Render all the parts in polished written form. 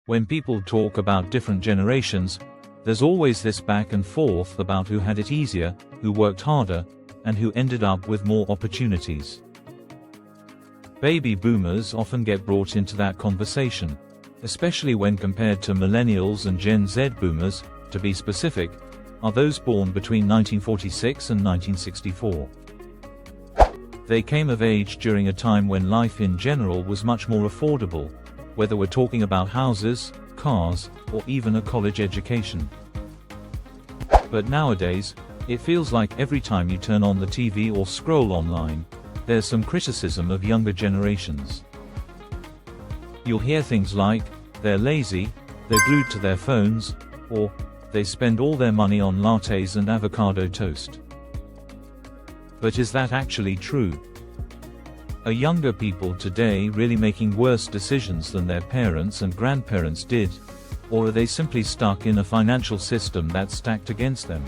When people talk about different generations, there's always this back and forth about who had it easier, who worked harder, and who ended up with more opportunities. Baby boomers often get brought into that conversation, especially when compared to millennials and Gen Z. Boomers, to be specific, are those born between 1946 and 1964. They came of age during a time when life in general was much more affordable, whether we're talking about houses, cars, or even a college education. But nowadays, it feels like every time you turn on the TV or scroll online, there's some criticism of younger generations. You'll hear things like, they're lazy, they're glued to their phones, or, they spend all their money on lattes and avocado toast. But is that actually true? Are younger people today really making worse decisions than their parents and grandparents did, or are they simply stuck in a financial system that's stacked against them?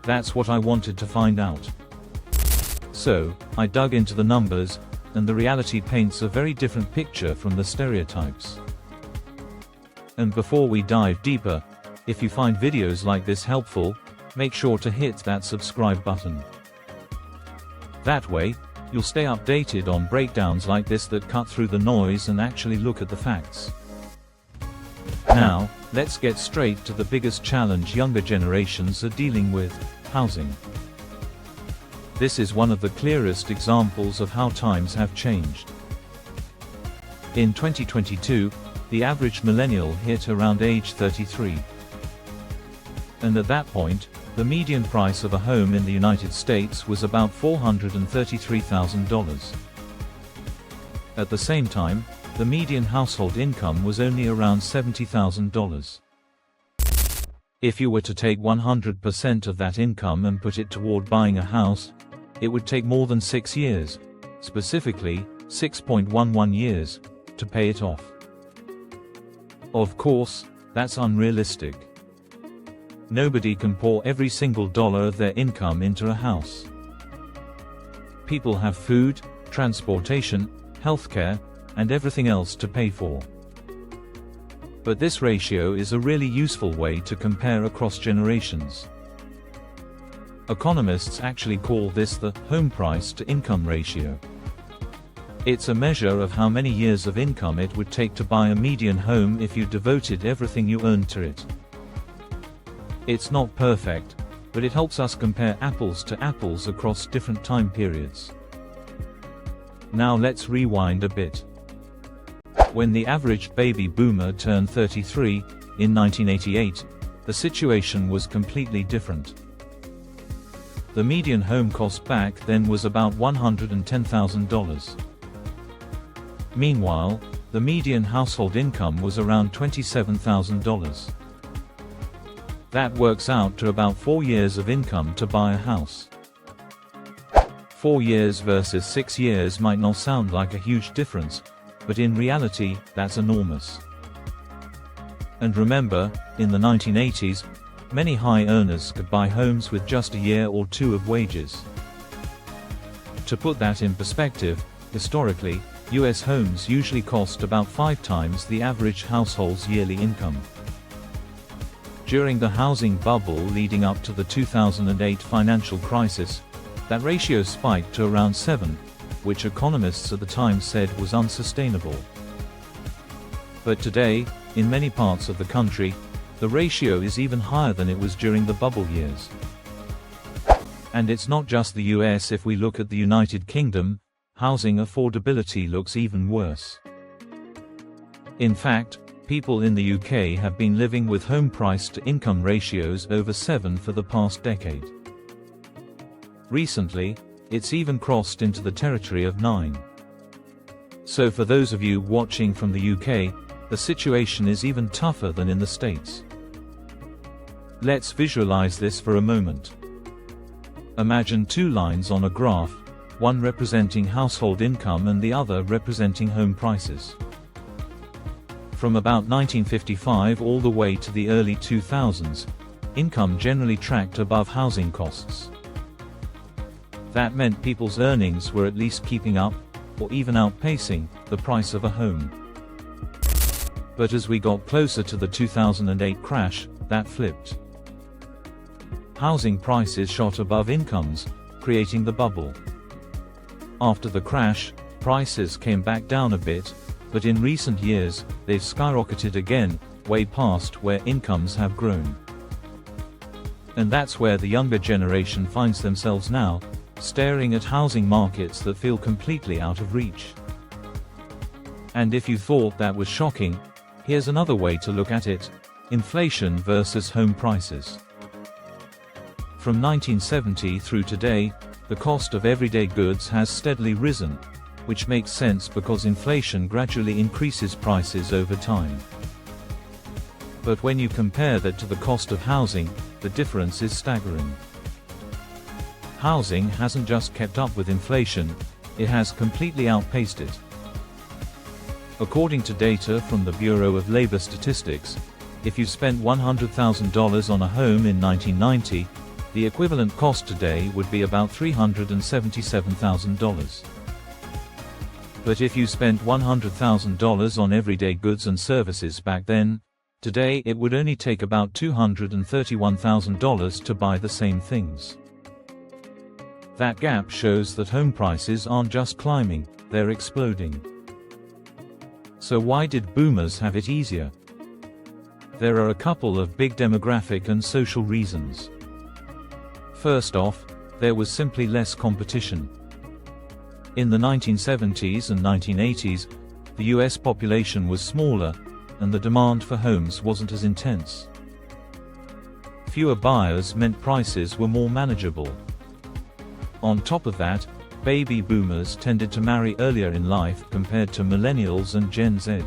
That's what I wanted to find out. So, I dug into the numbers, and the reality paints a very different picture from the stereotypes. And before we dive deeper, if you find videos like this helpful, make sure to hit that subscribe button. That way, you'll stay updated on breakdowns like this that cut through the noise and actually look at the facts. Now, let's get straight to the biggest challenge younger generations are dealing with: housing. This is one of the clearest examples of how times have changed. In 2022, the average millennial hit around age 33. And at that point, the median price of a home in the United States was about $433,000. At the same time, the median household income was only around $70,000. If you were to take 100% of that income and put it toward buying a house, it would take more than 6 years, specifically 6.11 years, to pay it off. Of course, that's unrealistic. Nobody can pour every single dollar of their income into a house. People have food, transportation, healthcare, and everything else to pay for. But this ratio is a really useful way to compare across generations. Economists actually call this the home price to income ratio. It's a measure of how many years of income it would take to buy a median home if you devoted everything you earned to it. It's not perfect, but it helps us compare apples to apples across different time periods. Now let's rewind a bit. When the average baby boomer turned 33, in 1988, the situation was completely different. The median home cost back then was about $110,000. Meanwhile, the median household income was around $27,000. That works out to about 4 years of income to buy a house. 4 years versus 6 years might not sound like a huge difference, but in reality, that's enormous. And remember, in the 1980s, many high earners could buy homes with just a year or two of wages. To put that in perspective, historically, US homes usually cost about 5 times the average household's yearly income. During the housing bubble leading up to the 2008 financial crisis, that ratio spiked to around 7, which economists at the time said was unsustainable. But today, in many parts of the country, the ratio is even higher than it was during the bubble years. And it's not just the US. If we look at the United Kingdom, housing affordability looks even worse. In fact, people in the UK have been living with home price to income ratios over 7 for the past decade. Recently, it's even crossed into the territory of 9. So for those of you watching from the UK, the situation is even tougher than in the States. Let's visualize this for a moment. Imagine 2 lines on a graph, one representing household income and the other representing home prices. From about 1955 all the way to the early 2000s, income generally tracked above housing costs. That meant people's earnings were at least keeping up, or even outpacing, the price of a home. But as we got closer to the 2008 crash, that flipped. Housing prices shot above incomes, creating the bubble. After the crash, prices came back down a bit, but in recent years, they've skyrocketed again, way past where incomes have grown. And that's where the younger generation finds themselves now, staring at housing markets that feel completely out of reach. And if you thought that was shocking, here's another way to look at it: inflation versus home prices. From 1970 through today, the cost of everyday goods has steadily risen, which makes sense because inflation gradually increases prices over time. But when you compare that to the cost of housing, the difference is staggering. Housing hasn't just kept up with inflation, it has completely outpaced it. According to data from the Bureau of Labor Statistics, if you spent $100,000 on a home in 1990, the equivalent cost today would be about $377,000. But if you spent $100,000 on everyday goods and services back then, today it would only take about $231,000 to buy the same things. That gap shows that home prices aren't just climbing, they're exploding. So why did boomers have it easier? There are a couple of big demographic and social reasons. First off, there was simply less competition. In the 1970s and 1980s, the US population was smaller, and the demand for homes wasn't as intense. Fewer buyers meant prices were more manageable. On top of that, baby boomers tended to marry earlier in life compared to millennials and Gen Z.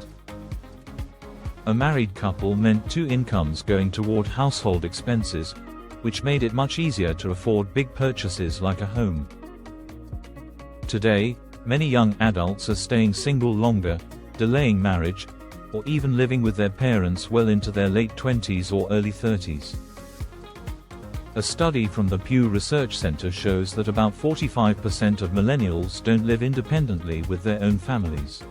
A married couple meant two incomes going toward household expenses, which made it much easier to afford big purchases like a home. Today, many young adults are staying single longer, delaying marriage, or even living with their parents well into their late 20s or early 30s. A study from the Pew Research Center shows that about 45% of millennials don't live independently with their own families.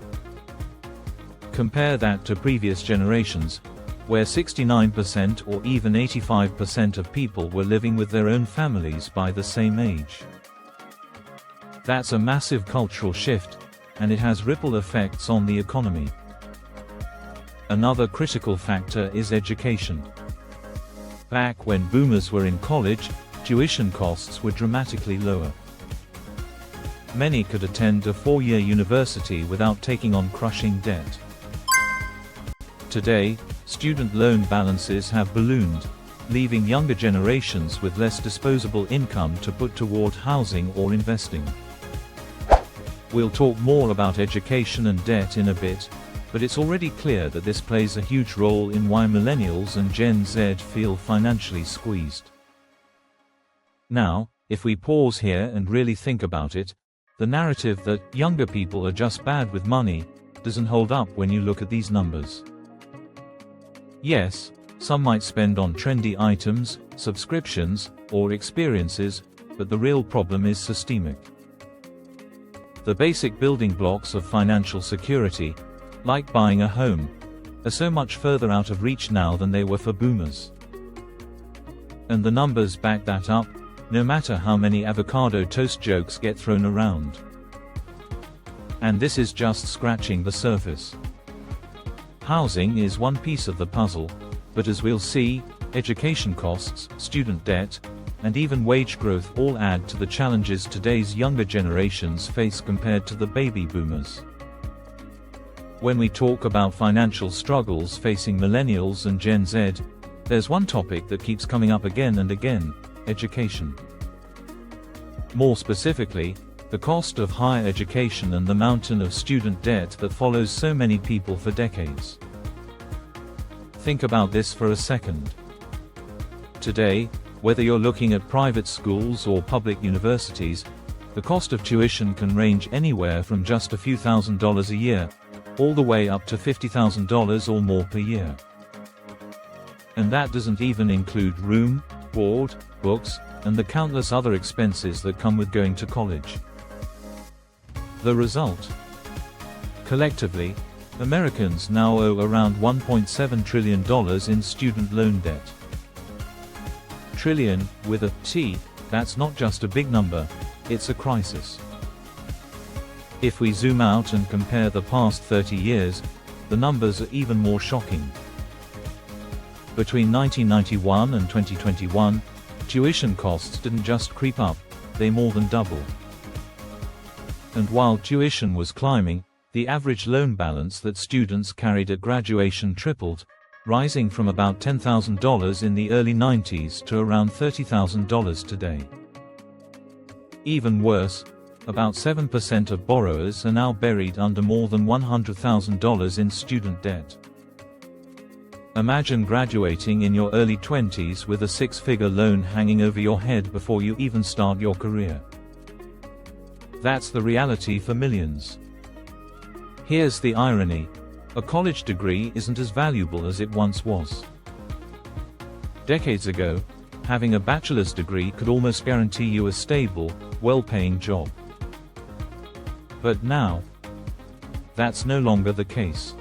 Compare that to previous generations, where 69% or even 85% of people were living with their own families by the same age. That's a massive cultural shift, and it has ripple effects on the economy. Another critical factor is education. Back when boomers were in college, tuition costs were dramatically lower. Many could attend a 4-year university without taking on crushing debt. Today, student loan balances have ballooned, leaving younger generations with less disposable income to put toward housing or investing. We'll talk more about education and debt in a bit, but it's already clear that this plays a huge role in why millennials and Gen Z feel financially squeezed. Now, if we pause here and really think about it, the narrative that younger people are just bad with money doesn't hold up when you look at these numbers. Yes, some might spend on trendy items, subscriptions, or experiences, but the real problem is systemic. The basic building blocks of financial security, like buying a home, are so much further out of reach now than they were for boomers. And the numbers back that up, no matter how many avocado toast jokes get thrown around. And this is just scratching the surface. Housing is one piece of the puzzle, but as we'll see, education costs, student debt, and even wage growth all add to the challenges today's younger generations face compared to the baby boomers. When we talk about financial struggles facing millennials and Gen Z, there's one topic that keeps coming up again and again: education. More specifically, the cost of higher education and the mountain of student debt that follows so many people for decades. Think about this for a second. Today, whether you're looking at private schools or public universities, the cost of tuition can range anywhere from just a few $1,000s a year, all the way up to $50,000 or more per year. And that doesn't even include room, board, books, and the countless other expenses that come with going to college. The result? Collectively, Americans now owe around $1.7 trillion in student loan debt. Trillion, with a T, that's not just a big number, it's a crisis. If we zoom out and compare the past 30 years, the numbers are even more shocking. Between 1991 and 2021, tuition costs didn't just creep up, they more than doubled. And while tuition was climbing, the average loan balance that students carried at graduation tripled, rising from about $10,000 in the early 90s to around $30,000 today. Even worse, about 7% of borrowers are now buried under more than $100,000 in student debt. Imagine graduating in your early 20s with a six-figure loan hanging over your head before you even start your career. That's the reality for millions. Here's the irony: a college degree isn't as valuable as it once was. Decades ago, having a bachelor's degree could almost guarantee you a stable, well-paying job. But now, that's no longer the case.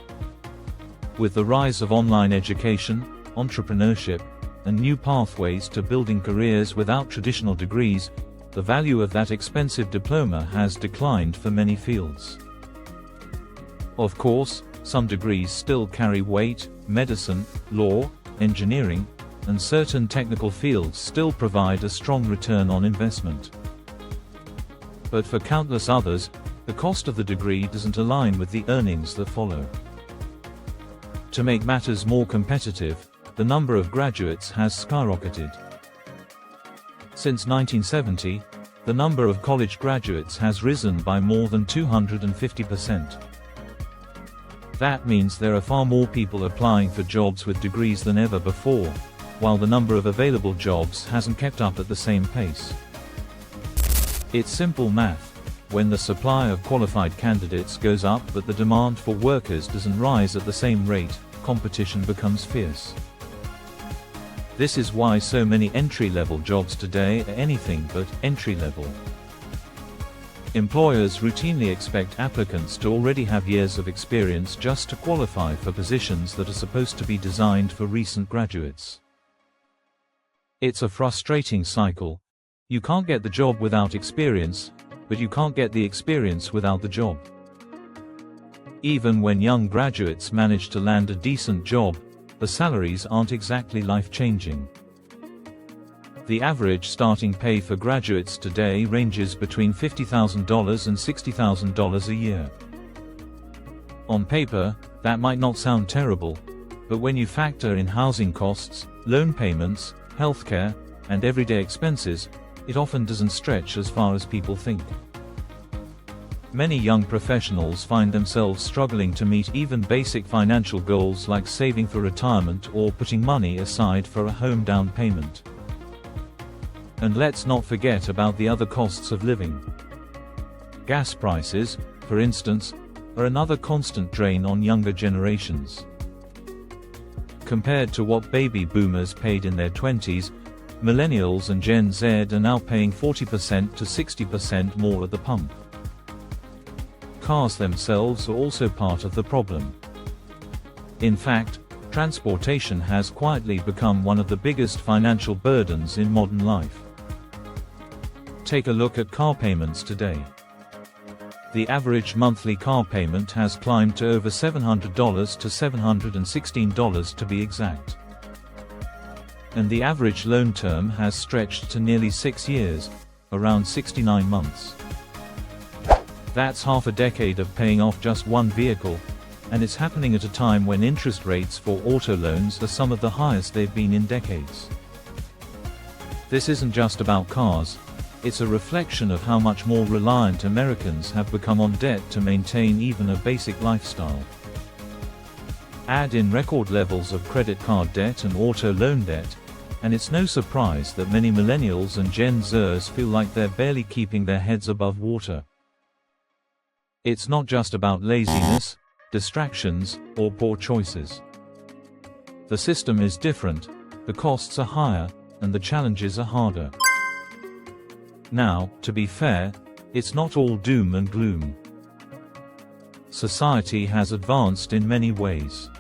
With the rise of online education, entrepreneurship, and new pathways to building careers without traditional degrees, the value of that expensive diploma has declined for many fields. Of course, some degrees still carry weight: medicine, law, engineering, and certain technical fields still provide a strong return on investment. But for countless others, the cost of the degree doesn't align with the earnings that follow. To make matters more competitive, the number of graduates has skyrocketed. Since 1970, the number of college graduates has risen by more than 250%. That means there are far more people applying for jobs with degrees than ever before, while the number of available jobs hasn't kept up at the same pace. It's simple math. When the supply of qualified candidates goes up but the demand for workers doesn't rise at the same rate, competition becomes fierce. This is why so many entry-level jobs today are anything but entry-level. Employers routinely expect applicants to already have years of experience just to qualify for positions that are supposed to be designed for recent graduates. It's a frustrating cycle. You can't get the job without experience, but you can't get the experience without the job. Even when young graduates manage to land a decent job, the salaries aren't exactly life-changing. The average starting pay for graduates today ranges between $50,000 and $60,000 a year. On paper, that might not sound terrible, but when you factor in housing costs, loan payments, healthcare, and everyday expenses, it often doesn't stretch as far as people think. Many young professionals find themselves struggling to meet even basic financial goals like saving for retirement or putting money aside for a home down payment. And let's not forget about the other costs of living. Gas prices, for instance, are another constant drain on younger generations. Compared to what baby boomers paid in their 20s, Millennials and Gen Z are now paying 40% to 60% more at the pump. Cars themselves are also part of the problem. In fact, transportation has quietly become one of the biggest financial burdens in modern life. Take a look at car payments today. The average monthly car payment has climbed to over $700 to $716 to be exact. And the average loan term has stretched to nearly 6 years, around 69 months. That's half a decade of paying off just one vehicle, and it's happening at a time when interest rates for auto loans are some of the highest they've been in decades. This isn't just about cars. It's a reflection of how much more reliant Americans have become on debt to maintain even a basic lifestyle. Add in record levels of credit card debt and auto loan debt, and it's no surprise that many Millennials and Gen Zers feel like they're barely keeping their heads above water. It's not just about laziness, distractions, or poor choices. The system is different, the costs are higher, and the challenges are harder. Now, to be fair, it's not all doom and gloom. society has advanced in many ways.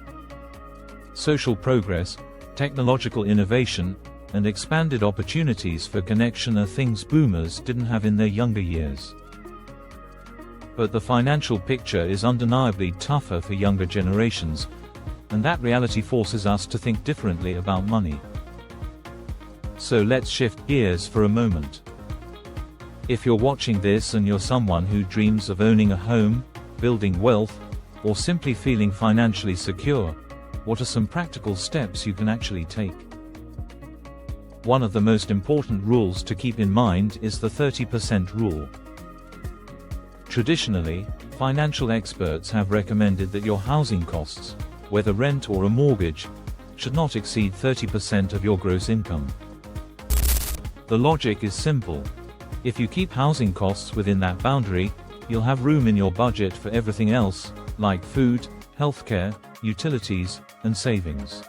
Social progress, technological innovation, and expanded opportunities for connection are things boomers didn't have in their younger years. But the financial picture is undeniably tougher for younger generations, and that reality forces us to think differently about money. So let's shift gears for a moment. If you're watching this and you're someone who dreams of owning a home, building wealth, or simply feeling financially secure, what are some practical steps you can actually take? One of the most important rules to keep in mind is the 30% rule. Traditionally, financial experts have recommended that your housing costs, whether rent or a mortgage, should not exceed 30% of your gross income. The logic is simple. If you keep housing costs within that boundary, you'll have room in your budget for everything else, like food, healthcare, utilities, and savings.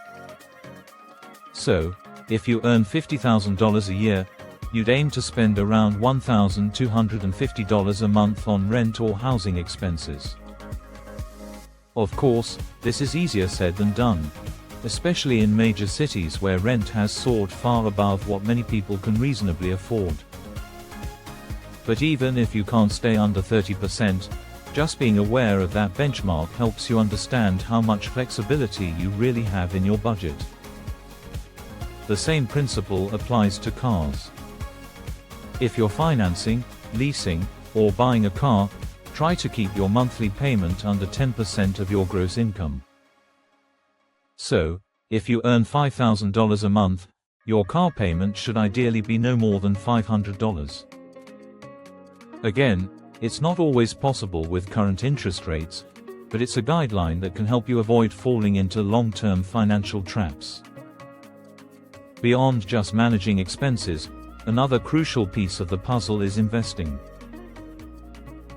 So, if you earn $50,000 a year, you'd aim to spend around $1,250 a month on rent or housing expenses. Of course, this is easier said than done, especially in major cities where rent has soared far above what many people can reasonably afford. But even if you can't stay under 30%, just being aware of that benchmark helps you understand how much flexibility you really have in your budget. The same principle applies to cars. If you're financing, leasing, or buying a car, try to keep your monthly payment under 10% of your gross income. So, if you earn $5,000 a month, your car payment should ideally be no more than $500. Again, it's not always possible with current interest rates, but it's a guideline that can help you avoid falling into long-term financial traps. Beyond just managing expenses, another crucial piece of the puzzle is investing.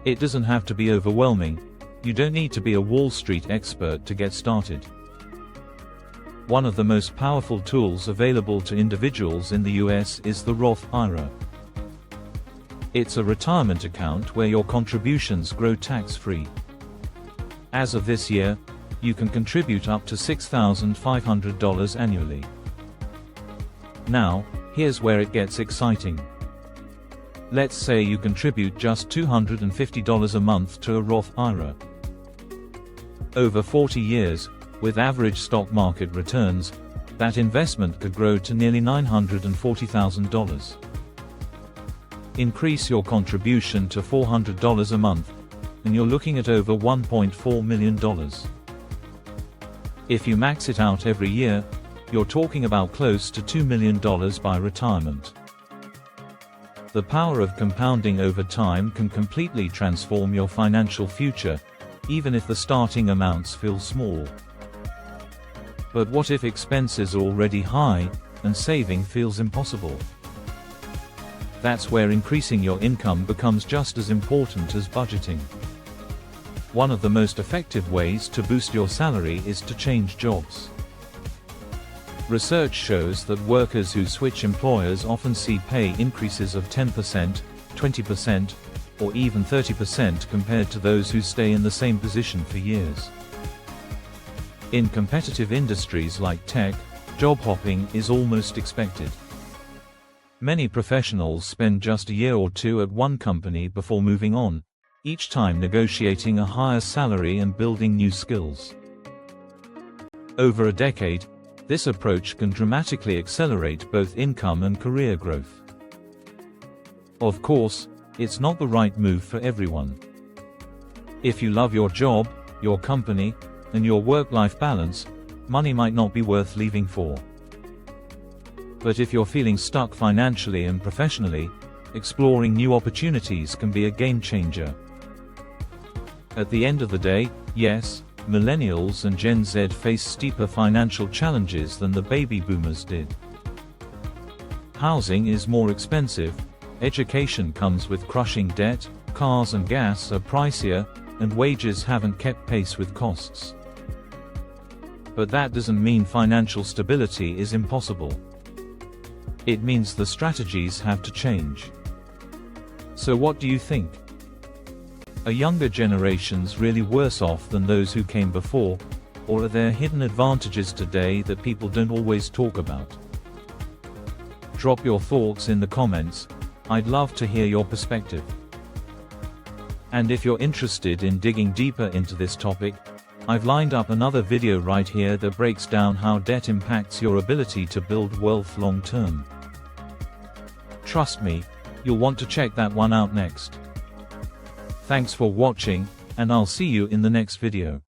It doesn't have to be overwhelming. You don't need to be a Wall Street expert to get started. One of the most powerful tools available to individuals in the US is the Roth IRA. It's a retirement account where your contributions grow tax-free. As of this year, you can contribute up to $6,500 annually. Now, here's where it gets exciting. Let's say you contribute just $250 a month to a Roth IRA. Over 40 years, with average stock market returns, that investment could grow to nearly $940,000. Increase your contribution to $400 a month, and you're looking at over $1.4 million. If you max it out every year, you're talking about close to $2 million by retirement. The power of compounding over time can completely transform your financial future, even if the starting amounts feel small. But what if expenses are already high, and saving feels impossible? That's where increasing your income becomes just as important as budgeting. One of the most effective ways to boost your salary is to change jobs. Research shows that workers who switch employers often see pay increases of 10%, 20%, or even 30% compared to those who stay in the same position for years. In competitive industries like tech, job hopping is almost expected. Many professionals spend just a year or two at one company before moving on, each time negotiating a higher salary and building new skills. Over a decade, this approach can dramatically accelerate both income and career growth. Of course, it's not the right move for everyone. If you love your job, your company, and your work-life balance, money might not be worth leaving for. But if you're feeling stuck financially and professionally, exploring new opportunities can be a game changer. At the end of the day, yes, Millennials and Gen Z face steeper financial challenges than the baby boomers did. Housing is more expensive, education comes with crushing debt, cars and gas are pricier, and wages haven't kept pace with costs. But that doesn't mean financial stability is impossible. It means the strategies have to change. So what do you think? Are younger generations really worse off than those who came before, or are there hidden advantages today that people don't always talk about? Drop your thoughts in the comments. I'd love to hear your perspective. And if you're interested in digging deeper into this topic, I've lined up another video right here that breaks down how debt impacts your ability to build wealth long term. Trust me, you'll want to check that one out next. Thanks for watching, and I'll see you in the next video.